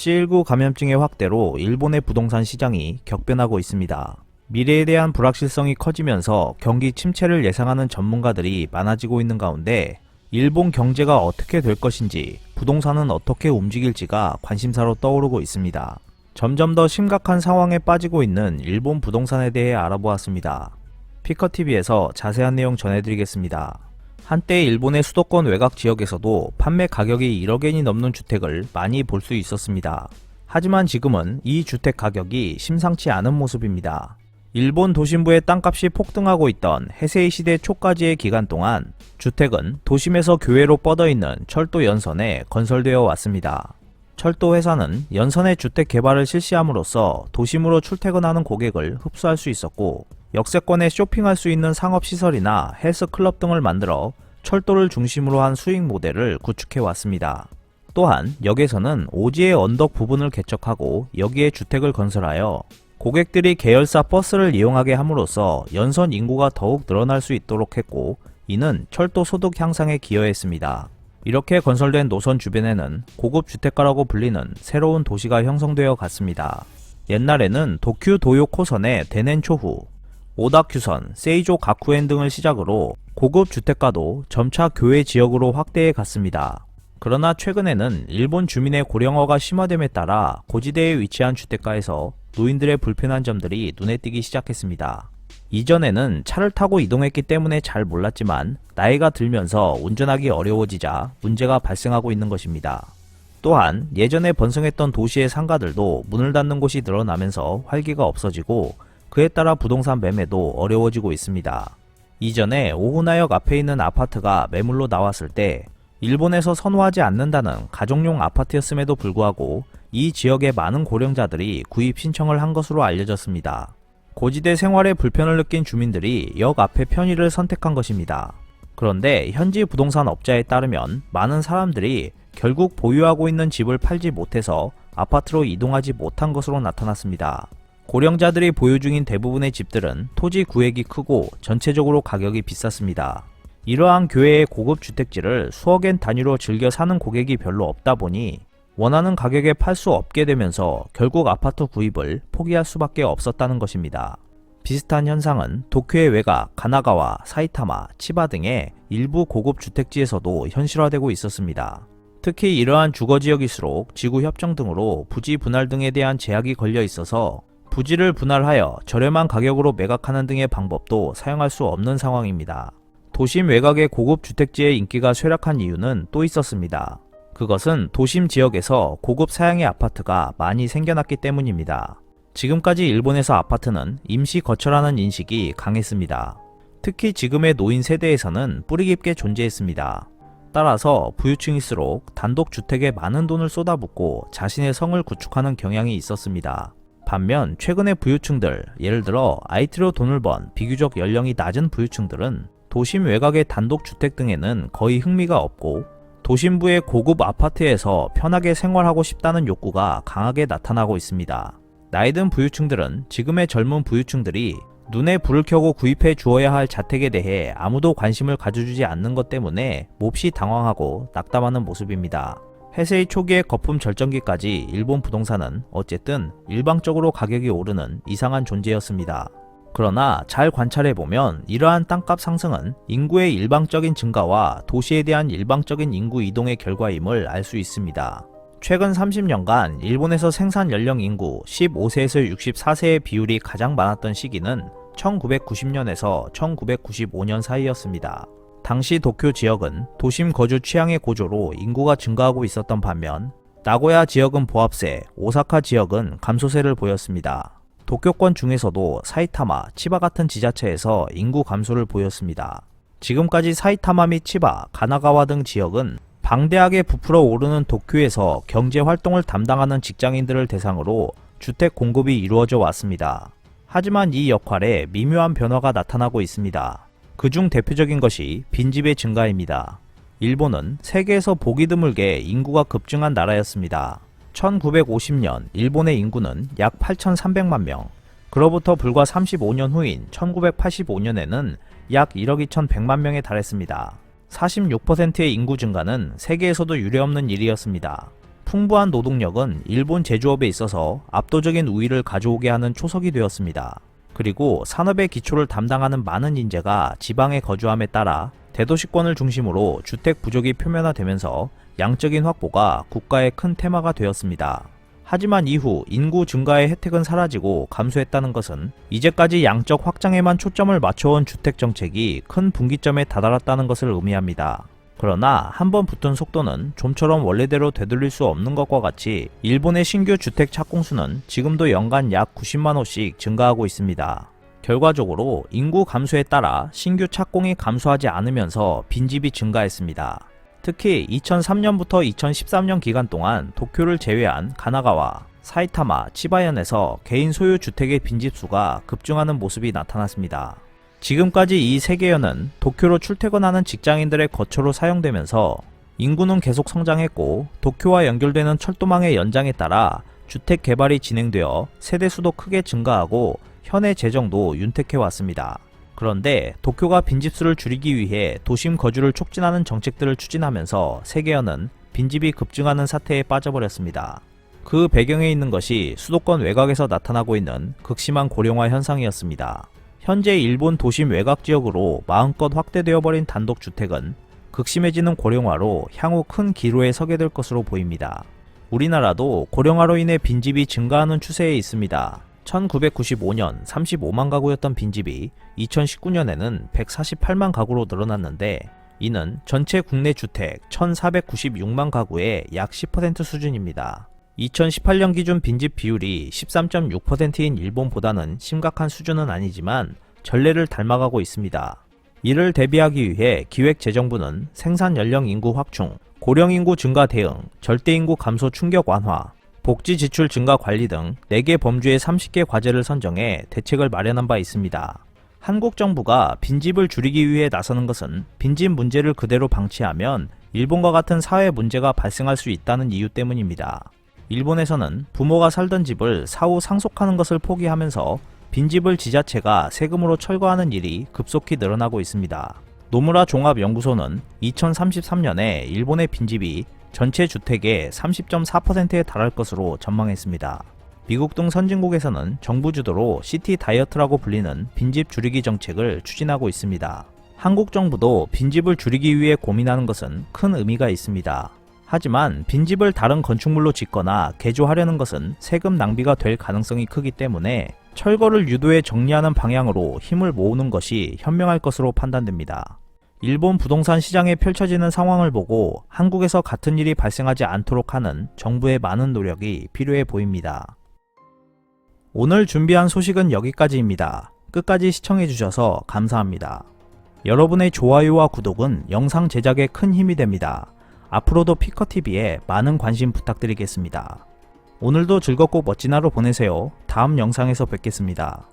C19 감염증의 확대로 일본의 부동산 시장이 격변하고 있습니다. 미래에 대한 불확실성이 커지면서 경기 침체를 예상하는 전문가들이 많아지고 있는 가운데 일본 경제가 어떻게 될 것인지, 부동산은 어떻게 움직일지가 관심사로 떠오르고 있습니다. 점점 더 심각한 상황에 빠지고 있는 일본 부동산에 대해 알아보았습니다. 피커TV에서 자세한 내용 전해드리겠습니다. 한때 일본의 수도권 외곽 지역에서도 판매 가격이 1억엔이 넘는 주택을 많이 볼 수 있었습니다. 하지만 지금은 이 주택 가격이 심상치 않은 모습입니다. 일본 도심부의 땅값이 폭등하고 있던 헤세이 시대 초까지의 기간 동안 주택은 도심에서 교외로 뻗어있는 철도 연선에 건설되어 왔습니다. 철도 회사는 연선의 주택 개발을 실시함으로써 도심으로 출퇴근하는 고객을 흡수할 수 있었고, 역세권에 쇼핑할 수 있는 상업시설이나 헬스클럽 등을 만들어 철도를 중심으로 한 수익 모델을 구축해 왔습니다. 또한 역에서는 오지의 언덕 부분을 개척하고 여기에 주택을 건설하여 고객들이 계열사 버스를 이용하게 함으로써 연선 인구가 더욱 늘어날 수 있도록 했고, 이는 철도 소득 향상에 기여했습니다. 이렇게 건설된 노선 주변에는 고급 주택가라고 불리는 새로운 도시가 형성되어 갔습니다. 옛날에는 도쿄 도요 코선의 데넨초후, 오다큐선, 세이조 가쿠엔 등을 시작으로 고급 주택가도 점차 교외 지역으로 확대해 갔습니다. 그러나 최근에는 일본 주민의 고령화가 심화됨에 따라 고지대에 위치한 주택가에서 노인들의 불편한 점들이 눈에 띄기 시작했습니다. 이전에는 차를 타고 이동했기 때문에 잘 몰랐지만 나이가 들면서 운전하기 어려워지자 문제가 발생하고 있는 것입니다. 또한 예전에 번성했던 도시의 상가들도 문을 닫는 곳이 늘어나면서 활기가 없어지고, 그에 따라 부동산 매매도 어려워지고 있습니다. 이전에 오후나역 앞에 있는 아파트가 매물로 나왔을 때 일본에서 선호하지 않는다는 가족용 아파트였음에도 불구하고 이 지역의 많은 고령자들이 구입 신청을 한 것으로 알려졌습니다. 고지대 생활에 불편을 느낀 주민들이 역 앞의 편의를 선택한 것입니다. 그런데 현지 부동산 업자에 따르면 많은 사람들이 결국 보유하고 있는 집을 팔지 못해서 아파트로 이동하지 못한 것으로 나타났습니다. 고령자들이 보유 중인 대부분의 집들은 토지 구획이 크고 전체적으로 가격이 비쌌습니다. 이러한 교외의 고급 주택지를 수억엔 단위로 즐겨 사는 고객이 별로 없다 보니 원하는 가격에 팔 수 없게 되면서 결국 아파트 구입을 포기할 수밖에 없었다는 것입니다. 비슷한 현상은 도쿄의 외곽, 가나가와, 사이타마, 치바 등의 일부 고급 주택지에서도 현실화되고 있었습니다. 특히 이러한 주거지역일수록 지구협정 등으로 부지 분할 등에 대한 제약이 걸려 있어서 부지를 분할하여 저렴한 가격으로 매각하는 등의 방법도 사용할 수 없는 상황입니다. 도심 외곽의 고급 주택지의 인기가 쇠락한 이유는 또 있었습니다. 그것은 도심 지역에서 고급 사양의 아파트가 많이 생겨났기 때문입니다. 지금까지 일본에서 아파트는 임시 거처라는 인식이 강했습니다. 특히 지금의 노인 세대에서는 뿌리 깊게 존재했습니다. 따라서 부유층일수록 단독주택에 많은 돈을 쏟아붓고 자신의 성을 구축하는 경향이 있었습니다. 반면 최근의 부유층들, 예를 들어 IT로 돈을 번 비교적 연령이 낮은 부유층들은 도심 외곽의 단독주택 등에는 거의 흥미가 없고, 도심부의 고급 아파트에서 편하게 생활하고 싶다는 욕구가 강하게 나타나고 있습니다. 나이든 부유층들은 지금의 젊은 부유층들이 눈에 불을 켜고 구입해 주어야 할 자택에 대해 아무도 관심을 가져주지 않는 것 때문에 몹시 당황하고 낙담하는 모습입니다. 헤세이 초기의 거품 절정기까지 일본 부동산은 어쨌든 일방적으로 가격이 오르는 이상한 존재였습니다. 그러나 잘 관찰해보면 이러한 땅값 상승은 인구의 일방적인 증가와 도시에 대한 일방적인 인구 이동의 결과임을 알 수 있습니다. 최근 30년간 일본에서 생산 연령 인구 15세에서 64세의 비율이 가장 많았던 시기는 1990년에서 1995년 사이였습니다. 당시 도쿄 지역은 도심 거주 취향의 고조로 인구가 증가하고 있었던 반면 나고야 지역은 보합세, 오사카 지역은 감소세를 보였습니다. 도쿄권 중에서도 사이타마, 치바 같은 지자체에서 인구 감소를 보였습니다. 지금까지 사이타마 및 치바, 가나가와 등 지역은 방대하게 부풀어 오르는 도쿄에서 경제 활동을 담당하는 직장인들을 대상으로 주택 공급이 이루어져 왔습니다. 하지만 이 역할에 미묘한 변화가 나타나고 있습니다. 그중 대표적인 것이 빈집의 증가입니다. 일본은 세계에서 보기 드물게 인구가 급증한 나라였습니다. 1950년 일본의 인구는 약 8,300만 명, 그로부터 불과 35년 후인 1985년에는 약 1억 2,100만 명에 달했습니다. 46%의 인구 증가는 세계에서도 유례없는 일이었습니다. 풍부한 노동력은 일본 제조업에 있어서 압도적인 우위를 가져오게 하는 초석이 되었습니다. 그리고 산업의 기초를 담당하는 많은 인재가 지방에 거주함에 따라 대도시권을 중심으로 주택 부족이 표면화되면서 양적인 확보가 국가의 큰 테마가 되었습니다. 하지만 이후 인구 증가의 혜택은 사라지고 감소했다는 것은 이제까지 양적 확장에만 초점을 맞춰온 주택정책이 큰 분기점에 다다랐다는 것을 의미합니다. 그러나 한번 붙은 속도는 좀처럼 원래대로 되돌릴 수 없는 것과 같이 일본의 신규 주택 착공수는 지금도 연간 약 90만 호씩 증가하고 있습니다. 결과적으로 인구 감소에 따라 신규 착공이 감소하지 않으면서 빈집이 증가했습니다. 특히 2003년부터 2013년 기간 동안 도쿄를 제외한 가나가와, 사이타마, 치바현에서 개인 소유 주택의 빈집수가 급증하는 모습이 나타났습니다. 지금까지 이 세 개현은 도쿄로 출퇴근하는 직장인들의 거처로 사용되면서 인구는 계속 성장했고 도쿄와 연결되는 철도망의 연장에 따라 주택 개발이 진행되어 세대수도 크게 증가하고 현의 재정도 윤택해 왔습니다. 그런데 도쿄가 빈집수를 줄이기 위해 도심 거주를 촉진하는 정책들을 추진하면서 세계현은 빈집이 급증하는 사태에 빠져버렸습니다. 그 배경에 있는 것이 수도권 외곽에서 나타나고 있는 극심한 고령화 현상이었습니다. 현재 일본 도심 외곽 지역으로 마음껏 확대되어 버린 단독주택은 극심해지는 고령화로 향후 큰 기로에 서게 될 것으로 보입니다. 우리나라도 고령화로 인해 빈집이 증가하는 추세에 있습니다. 1995년 35만 가구였던 빈집이 2019년에는 148만 가구로 늘어났는데 이는 전체 국내 주택 1496만 가구의 약 10% 수준입니다. 2018년 기준 빈집 비율이 13.6%인 일본보다는 심각한 수준은 아니지만 전례를 닮아가고 있습니다. 이를 대비하기 위해 기획재정부는 생산 연령 인구 확충, 고령 인구 증가 대응, 절대 인구 감소 충격 완화, 복지 지출 증가 관리 등 4개 범주의 30개 과제를 선정해 대책을 마련한 바 있습니다. 한국 정부가 빈집을 줄이기 위해 나서는 것은 빈집 문제를 그대로 방치하면 일본과 같은 사회 문제가 발생할 수 있다는 이유 때문입니다. 일본에서는 부모가 살던 집을 사후 상속하는 것을 포기하면서 빈집을 지자체가 세금으로 철거하는 일이 급속히 늘어나고 있습니다. 노무라 종합연구소는 2033년에 일본의 빈집이 전체 주택의 30.4%에 달할 것으로 전망했습니다. 미국 등 선진국에서는 정부 주도로 시티 다이어트라고 불리는 빈집 줄이기 정책을 추진하고 있습니다. 한국 정부도 빈집을 줄이기 위해 고민하는 것은 큰 의미가 있습니다. 하지만 빈집을 다른 건축물로 짓거나 개조하려는 것은 세금 낭비가 될 가능성이 크기 때문에 철거를 유도해 정리하는 방향으로 힘을 모으는 것이 현명할 것으로 판단됩니다. 일본 부동산 시장에 펼쳐지는 상황을 보고 한국에서 같은 일이 발생하지 않도록 하는 정부의 많은 노력이 필요해 보입니다. 오늘 준비한 소식은 여기까지입니다. 끝까지 시청해주셔서 감사합니다. 여러분의 좋아요와 구독은 영상 제작에 큰 힘이 됩니다. 앞으로도 피커TV에 많은 관심 부탁드리겠습니다. 오늘도 즐겁고 멋진 하루 보내세요. 다음 영상에서 뵙겠습니다.